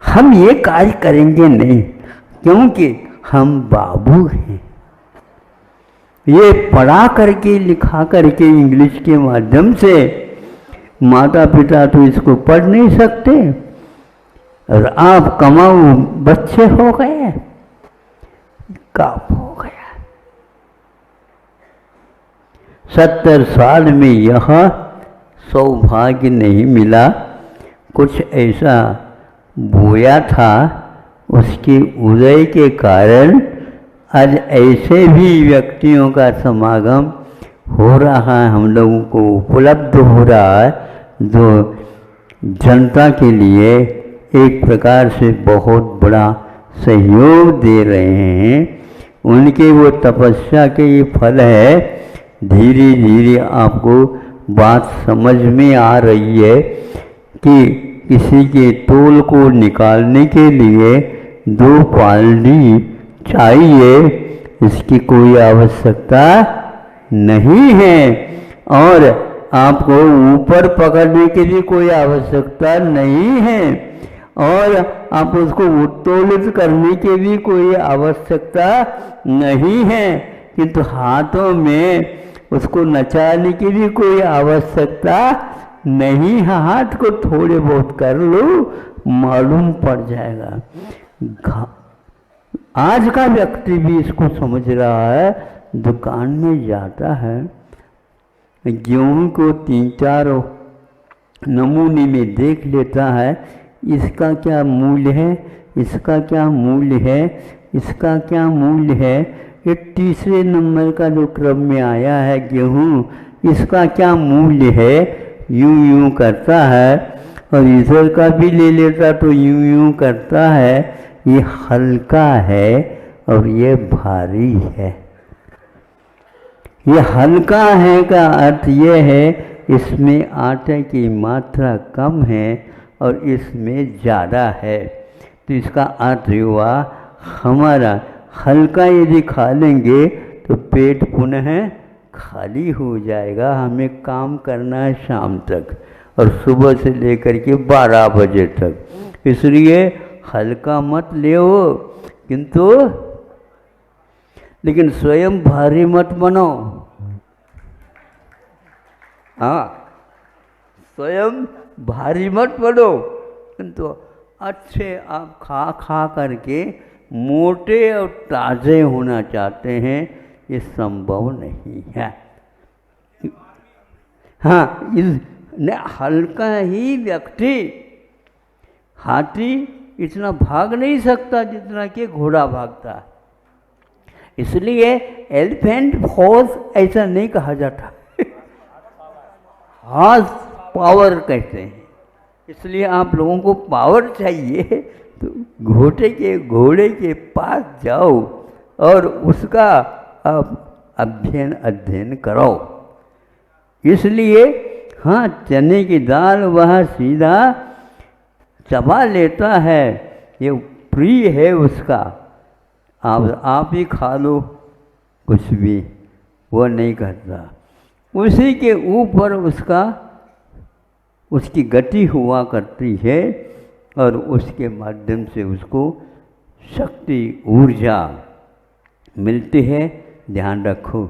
हम ये कार्य करेंगे नहीं क्योंकि हम बाबू हैं। ये पढ़ा करके लिखा करके इंग्लिश के माध्यम से माता पिता तो इसको पढ़ नहीं सकते और आप कमाऊ बच्चे हो गए, काम हो गया। 70 साल में यह सौभाग्य नहीं मिला, कुछ ऐसा बोया था, उसके उदय के कारण आज ऐसे भी व्यक्तियों का समागम हो रहा है, हम लोगों को उपलब्ध हो रहा है, जो जनता के लिए एक प्रकार से बहुत बड़ा सहयोग दे रहे हैं। उनके वो तपस्या के ये फल है। धीरे धीरे आपको बात समझ में आ रही है कि किसी के तोल को निकालने के लिए 2 पालड़ी चाहिए, इसकी कोई आवश्यकता नहीं है। और आपको ऊपर पकड़ने की भी कोई आवश्यकता नहीं है, और आप उसको उत्तोलित करने की भी कोई आवश्यकता नहीं है, किंतु हाथों में उसको नचाने की भी कोई आवश्यकता नहीं है। हाथ को थोड़े बहुत कर लो, मालूम पड़ जाएगा। आज का व्यक्ति भी इसको समझ रहा है। दुकान में जाता है, गेहूं को 3-4 नमूने में देख लेता है, इसका क्या मूल्य है, इसका क्या मूल्य है, इसका क्या मूल्य है। ये तीसरे नंबर का जो क्रम में आया है गेहूं, इसका क्या मूल्य है, यूं यूं करता है। और इधर का भी ले लेता तो यूं यूं करता है। ये हल्का है और ये भारी है। ये हल्का है का अर्थ ये है इसमें आटे की मात्रा कम है और इसमें ज़्यादा है। तो इसका अर्थ हुआ हमारा हल्का यदि खा लेंगे तो पेट पुनः खाली हो जाएगा। हमें काम करना है शाम तक और सुबह से लेकर के 12 बजे तक। इसलिए हल्का मत ले, किंतु लेकिन स्वयं भारी मत बनो। हाँ, स्वयं भारी मत बनो, किंतु अच्छे आप खा खा करके मोटे और ताज़े होना चाहते हैं, ये संभव नहीं है। हाँ, हल्का ही व्यक्ति, हाथी इतना भाग नहीं सकता जितना कि घोड़ा भागता है। इसलिए एलिफेंट हॉर्स ऐसा नहीं कहा जाता, हॉर्स पावर कहते हैं। इसलिए आप लोगों को पावर चाहिए तो घोड़े के पास जाओ और उसका आप अध्ययन करो। इसलिए हाँ, चने की दाल वह सीधा चबा लेता है, ये प्रिय है उसका। आप ही खा लो, कुछ भी वो नहीं करता। उसी के ऊपर उसकी गति हुआ करती है और उसके माध्यम से उसको शक्ति ऊर्जा मिलती है। ध्यान रखो।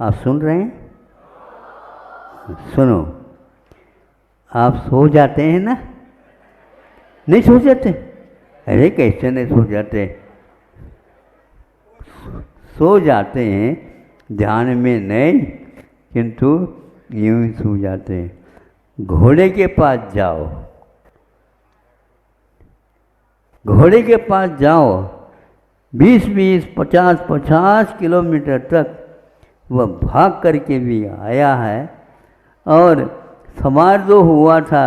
आप सुन रहे हैं? सुनो। आप सो जाते हैं ना? नहीं सो जाते? अरे कैसे नहीं सो जाते? सो जाते हैं, ध्यान में नहीं, किंतु यूं ही सो जाते हैं। घोड़े के पास जाओ, घोड़े के पास जाओ, 20-20, 50-50 किलोमीटर तक वह भाग करके भी आया है। और सवार जो हुआ था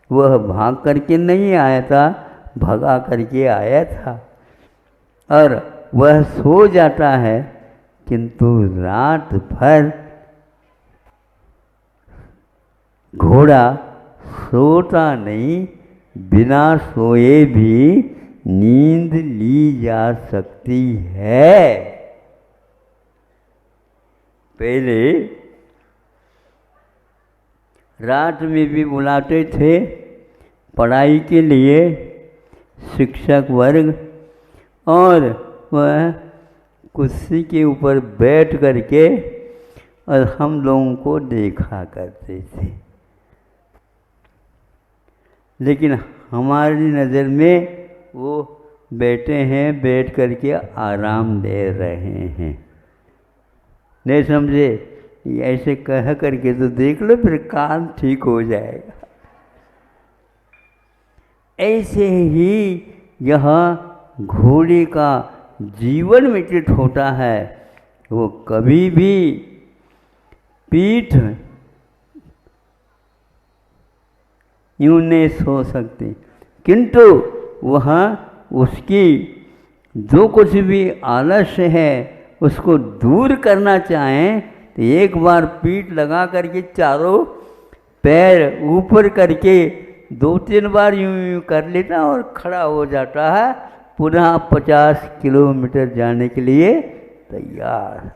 वह भाग करके नहीं आया था, भगा करके आया था। और वह सो जाता है, किंतु रात भर घोड़ा सोता नहीं, बिना सोए भी नींद ली जा सकती है। पहले रात में भी बुलाते थे पढ़ाई के लिए शिक्षक वर्ग, और वह कुर्सी के ऊपर बैठ करके और हम लोगों को देखा करते थे। लेकिन हमारी नज़र में वो बैठे हैं, बैठ करके आराम ले रहे हैं। नहीं समझे? ऐसे कह करके तो देख लो, फिर काम ठीक हो जाएगा। ऐसे ही यह घोड़े का जीवन व्यतीत होता है। वो कभी भी पीठ यूं नहीं सो सकती, किंतु वह उसकी जो कुछ भी आलस्य है उसको दूर करना चाहें तो एक बार पीठ लगा करके चारों पैर ऊपर करके 2-3 बार यूं यूं कर लेता और खड़ा हो जाता है, पुनः 50 किलोमीटर जाने के लिए तैयार।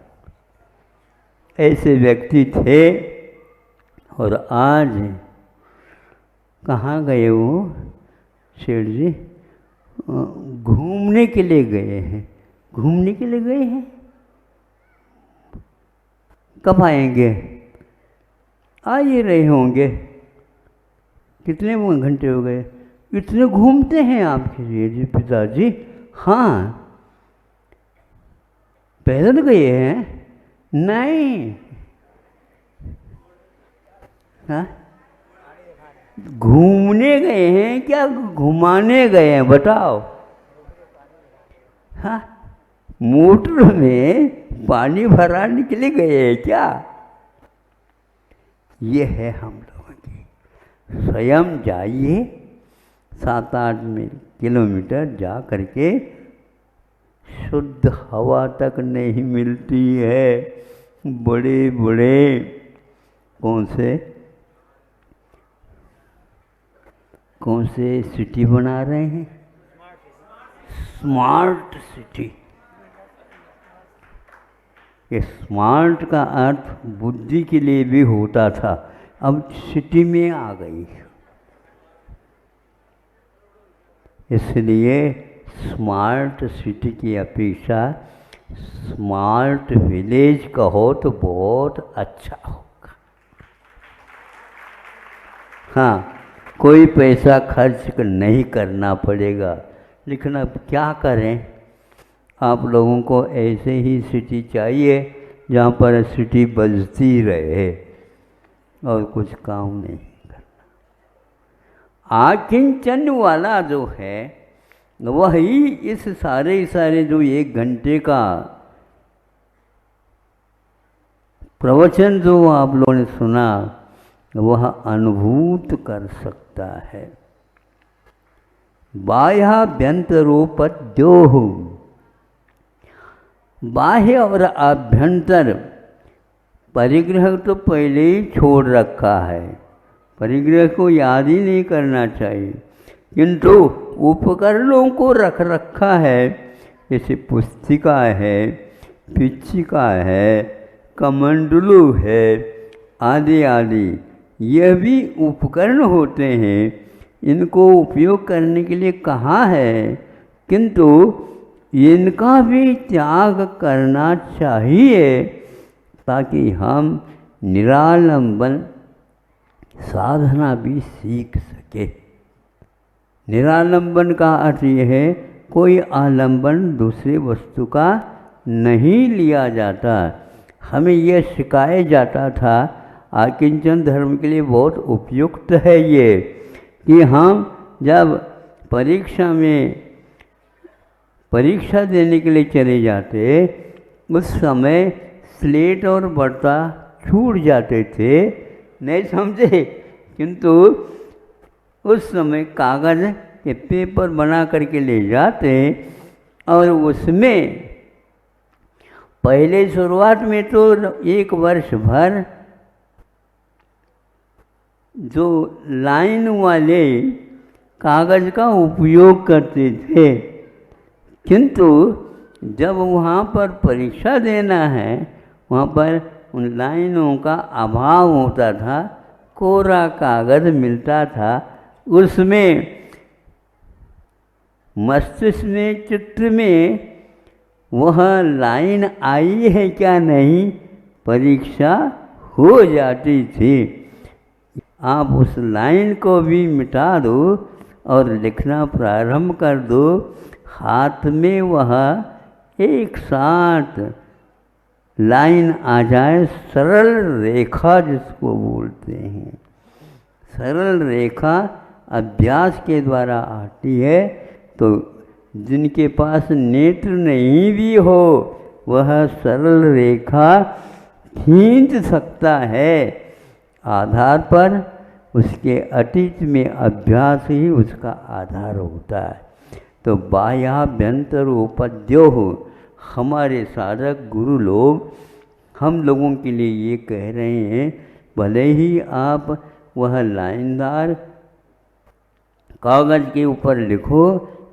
ऐसे व्यक्ति थे। और आज कहाँ गए वो सेठ जी? घूमने के लिए गए हैं। घूमने के लिए गए हैं, कब आएंगे? आ ही रहे होंगे। कितने घंटे हो गए? इतने घूमते हैं आपके सेठ जी पिताजी? हाँ। पैदल गए हैं? नहीं। हाँ, घूमने गए हैं क्या घुमाने गए हैं बताओ? हाँ, मोटर में पानी भराने के लिए गए हैं क्या? ये है हम लोगों की। स्वयं जाइए 7-8 किलोमीटर जा करके, शुद्ध हवा तक नहीं मिलती है। बड़े बड़े कौन से सिटी बना रहे हैं? Smart city. ये स्मार्ट का अर्थ बुद्धि के लिए भी होता था, अब सिटी में आ गई। इसलिए स्मार्ट सिटी की अपेक्षा स्मार्ट विलेज कहो तो बहुत अच्छा होगा। हाँ, कोई पैसा खर्च नहीं करना पड़ेगा। लेकिन अब क्या करें, आप लोगों को ऐसे ही सिटी चाहिए जहाँ पर सिटी बजती रहे और कुछ काम नहीं करना। आकिंचन वाला जो है वही इस सारे जो 1 घंटे का प्रवचन जो आप लोगों ने सुना वह अनुभूत कर सकता है। बाह्याभ्यंतरोपद्योः, बाह्य और आभ्यंतर परिग्रह तो पहले ही छोड़ रखा है, परिग्रह को याद ही नहीं करना चाहिए, किंतु उपकरणों को रख रखा है। जैसे पुस्तिका है, पिच्छिका है, कमंडलू है, आदि आदि, यह भी उपकरण होते हैं। इनको उपयोग करने के लिए कहा है, किंतु इनका भी त्याग करना चाहिए ताकि हम निरालंबन साधना भी सीख सके। निरालंबन का अर्थ यह है कोई आलंबन दूसरे वस्तु का नहीं लिया जाता। हमें यह सिखाया जाता था, आकिंचन धर्म के लिए बहुत उपयुक्त है ये, कि हम जब परीक्षा देने के लिए चले जाते उस समय स्लेट और बर्ता छूट जाते थे, नहीं समझे, किंतु उस समय कागज़ के पेपर बना करके ले जाते और उसमें पहले शुरुआत में तो 1 वर्ष भर जो लाइन वाले कागज़ का उपयोग करते थे, किंतु जब वहाँ पर परीक्षा देना है वहाँ पर उन लाइनों का अभाव होता था, कोरा कागज़ मिलता था, उसमें मस्तिष्क में, चित्र में वह लाइन आई है क्या नहीं, परीक्षा हो जाती थी। आप उस लाइन को भी मिटा दो और लिखना प्रारंभ कर दो, हाथ में वह एक साथ लाइन आ जाए, सरल रेखा जिसको बोलते हैं। सरल रेखा अभ्यास के द्वारा आती है, तो जिनके पास नेत्र नहीं भी हो वह सरल रेखा खींच सकता है। आधार पर उसके अतीत में अभ्यास ही उसका आधार होता है। तो बाह्याभ्यंतर उपद्योह, हमारे साधक गुरु लोग हम लोगों के लिए ये कह रहे हैं, भले ही आप वह लाइनदार कागज़ के ऊपर लिखो,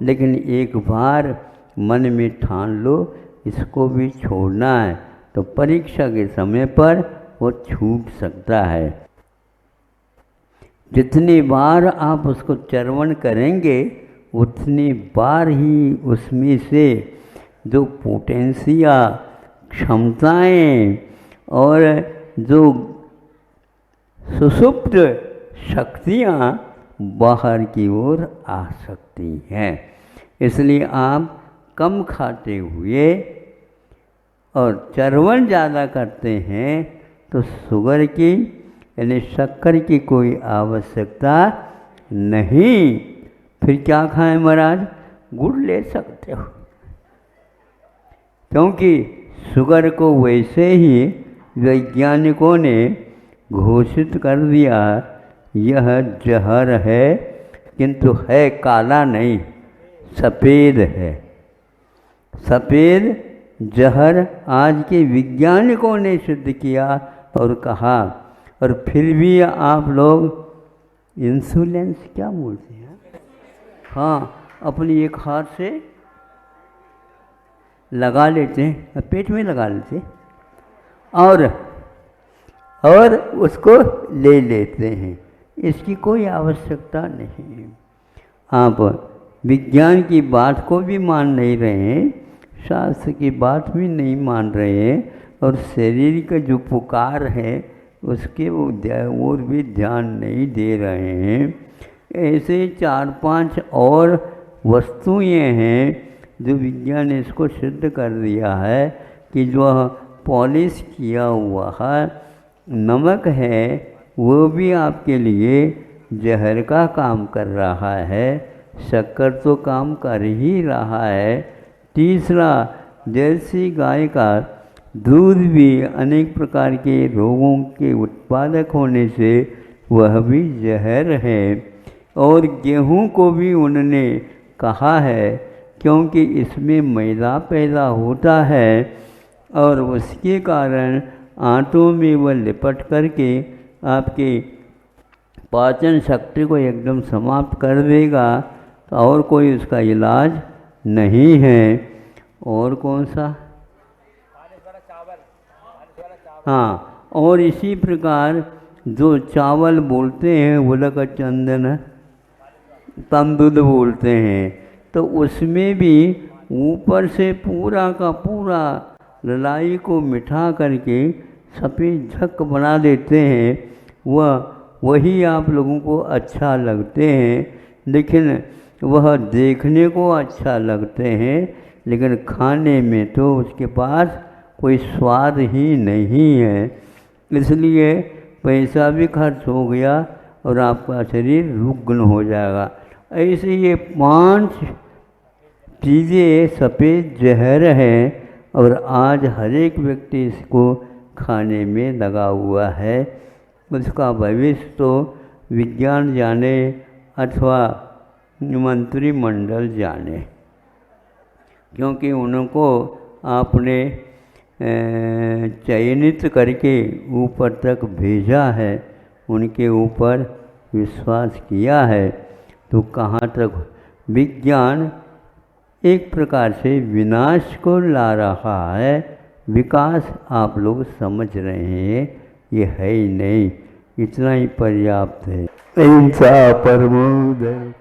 लेकिन एक बार मन में ठान लो इसको भी छोड़ना है, तो परीक्षा के समय पर वो छूट सकता है। जितनी बार आप उसको चर्वण करेंगे उतनी बार ही उसमें से जो पोटेंशिया, क्षमताएं और जो सुषुप्त शक्तियाँ बाहर की ओर आ सकती हैं। इसलिए आप कम खाते हुए और चर्वण ज़्यादा करते हैं तो शुगर की यानी शक्कर की कोई आवश्यकता नहीं। फिर क्या खाएं महाराज? गुड़ ले सकते हो, क्योंकि शुगर को वैसे ही वैज्ञानिकों ने घोषित कर दिया यह जहर है, किंतु है काला नहीं, सफ़ेद है। सफ़ेद जहर आज के वैज्ञानिकों ने सिद्ध किया और कहा, और फिर भी आप लोग इंसुलेंस क्या बोलते हैं? हाँ, अपनी एक हाथ से लगा लेते हैं, पेट में लगा लेते हैं और उसको ले लेते हैं। इसकी कोई आवश्यकता नहीं। आप विज्ञान की बात को भी मान नहीं रहे हैं, शास्त्र की बात भी नहीं मान रहे हैं, और शरीर का जो पुकार है उसके और भी ध्यान नहीं दे रहे हैं। ऐसे 4-5 और वस्तुएं हैं जो विज्ञान ने इसको सिद्ध कर दिया है कि जो पॉलिश किया हुआ है नमक है वो भी आपके लिए जहर का काम कर रहा है, शक्कर तो काम कर ही रहा है। तीसरा, जर्सी गाय का दूध भी अनेक प्रकार के रोगों के उत्पादक होने से वह भी जहर है। और गेहूं को भी उन्होंने कहा है क्योंकि इसमें मैदा पैदा होता है और उसके कारण आंतों में वह लिपट करके आपके पाचन शक्ति को एकदम समाप्त कर देगा, तो और कोई उसका इलाज नहीं है। और कौन सा? हाँ, और इसी प्रकार जो चावल बोलते हैं वो का चंदन तंदुल बोलते हैं, तो उसमें भी ऊपर से पूरा का पूरा ललाई को मिठा करके सफ़ेद झक बना देते हैं। वही आप लोगों को अच्छा लगते हैं, लेकिन वह देखने को अच्छा लगते हैं, लेकिन खाने में तो उसके पास कोई स्वाद ही नहीं है। इसलिए पैसा भी खर्च हो गया और आपका शरीर रुग्ण हो जाएगा। ऐसे ये 5 चीज़ें सफ़ेद जहर हैं और आज हर एक व्यक्ति इसको खाने में लगा हुआ है। उसका भविष्य तो विज्ञान जाने अथवा मंत्रिमंडल जाने, क्योंकि उनको आपने चयनित करके ऊपर तक भेजा है, उनके ऊपर विश्वास किया है। तो कहाँ तक विज्ञान एक प्रकार से विनाश को ला रहा है, विकास आप लोग समझ रहे हैं ये है ही नहीं, इतना ही पर्याप्त है। अहिंसा परमो दया।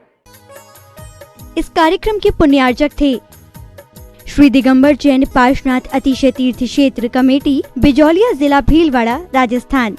इस कार्यक्रम के पुण्यार्जक थे श्री दिगंबर जैन पार्श्वनाथ अतिशय तीर्थ क्षेत्र कमेटी, बिजौलिया, जिला भीलवाड़ा, राजस्थान।